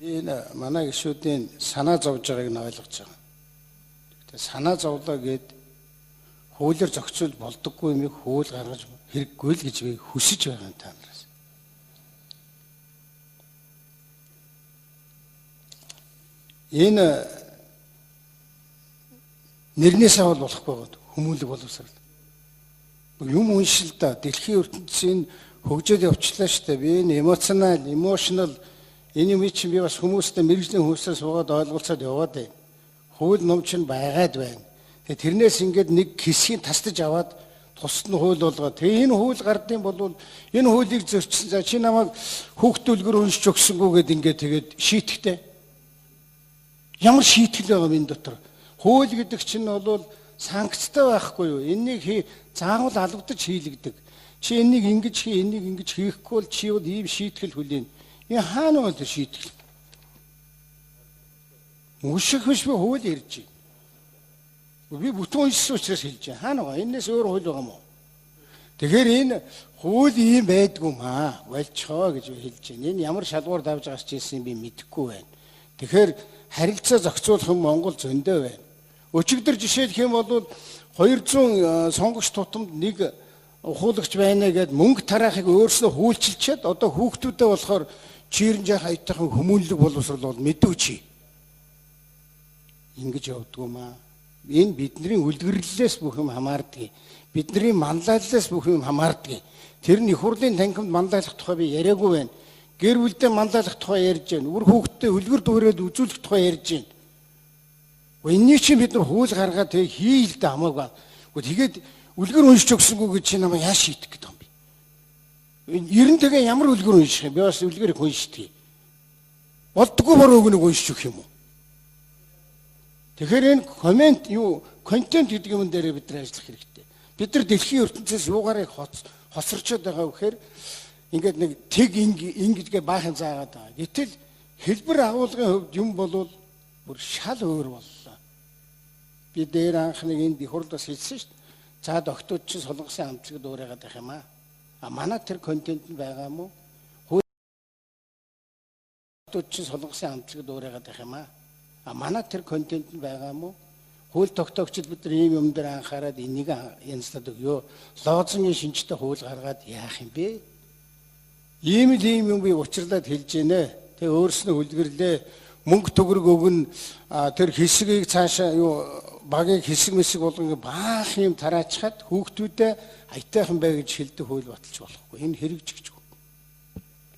Энэ манай гишүүдийн санаа зовж байгааг нь ойлгож байгаа. Тэгтээ санаа зовлоо гэд хуулиар зохицуул болдоггүй юмыг хууль гаргаж хэрэггүй л гэж би хүсэж байгаа юм та нараас. Энэ нэрнээсээ бол болохгүй гот хүмүүлэг боловсрал. Юм уншил да дэлхийн ертөнцийн хөгжөөд явчлаа штэ. Би энэ emotional энэ юм чинь би бас хүмүүстэй мэрэгжлийн хүмүүсээс суугаад ойлголцоод яваад байна. Хууль ном чинь байгаад байна. Тэгээ тэрнээс ингээд нэг хэсгийг тасдаж аваад тусад нь хууль болгоо. Тэгээ энэ хууль гардыг бол энэ хуулийг зөрчсөн. За чи намайг хүүхдүүлгэр уншиж өгсөнгүү гэд ингээд тэгээд шийтгэхтэй. Ямар шийтгэл байгаа юм энэ дотор? Хууль гэдэг чинь бол санкцтай байхгүй юу? Энийг заавал алгадаж хийлэгдэг. Чи энийг ингэж хий, энийг ингэж хийхгүй бол чи бол ийм шийтгэл хүлээн. Энэ хаана бол шийтгэл? Мушиг биш би хууль ярьж байна. Би бүтэн уншсан учраас хэлж байна. Хаана байгаа? Энээс өөр хууль байгаа мó? Тэгэхээр энэ хууль ийм байдгүй маа. Болчихоо гэж хэлж байна. Энэ ямар шалгуур давж байгаас ч ийсэн би мэдэхгүй байна. Тэгэхээр харилцаа зохицуулах юм Монгол зөндөө байна. Өчигдөр жишээлх юм бол 200 сонгогч тутамд нэг ухуулагч байна гэд мөнгө тараахыг өөрснөө хүүлчилчихэд одоо хүүхдүүдэд болохоор чирэн жаах аятайхан хүмүүнлэг боловсрал бол мэдүүчи. Ингэж явдггүй маа. Энэ бидний үлгэрлэлээс бүх юм хамаардаг. Бидний манлайлалаас бүх юм хамаардаг. Тэр нь их хурлын танхимд манлайлах тухай би яриаггүй байна. Гэр бүлдээ манлайлах тухай ярьж байна. Үр хүүхдэд үлгэр дүүрээд үзүүлэх тухай ярьж байна. Энийг чинь бид нар хууль гаргаад тэг хийл дэ хамаагүй. Тэгээд үлгэр уншиж өгсөнгүү гэж чи намайг яаж шийдэх гэдэг юм бэ? Ерөнтэйгээ ямар үлгэр унших юм? Би бас үлгэрийг уншдаг. Болдгоо бороо өгнөг уншиж өгөх юм уу? Тэгэхээр энэ контент гэдэг юм дээр бид нар ажиллах хэрэгтэй. Бид нар дэлхийн ертөнцөөс юугаарыг хоцорчод байгаа вэхээр ингээд нэг тэг ингэдгээ баахан заагаад байгаа. Гэтэл хэлбэр агуулгын хувьд юм бол бүр шал өөр боллоо. Би дээр анх нэг энд их хурлд бас хэлсэн шүү дээ. За доктор чинь солонгосын амцыг дуурайгаад байх юм аа. А манай тэр контент нь байгаа юм уу? Доктор чинь солонгосын амцыг дуурайгаад байх юм аа. А манай тэр контент нь байгаа юм уу? Хууль тогтоогчид бид нар ийм юм дээр анхаарад энийг янзлаад өгөө. Лоозонгийн шинжтэй хууль гаргаад яах юм бэ? Ийм юм би учирлаад хэлж гинэ. Тэгээ өөрснөө үлгэрлээ. Мөнгө төгрөг өгнө. Тэр хэсгийг цаашаа багийг хэсэг мэсэг болгон баах юм тараачхад хүүхдүүдэд аятайхан бай гэж хэлдэг хууль баталж болохгүй. Энэ хэрэгжигчгүй.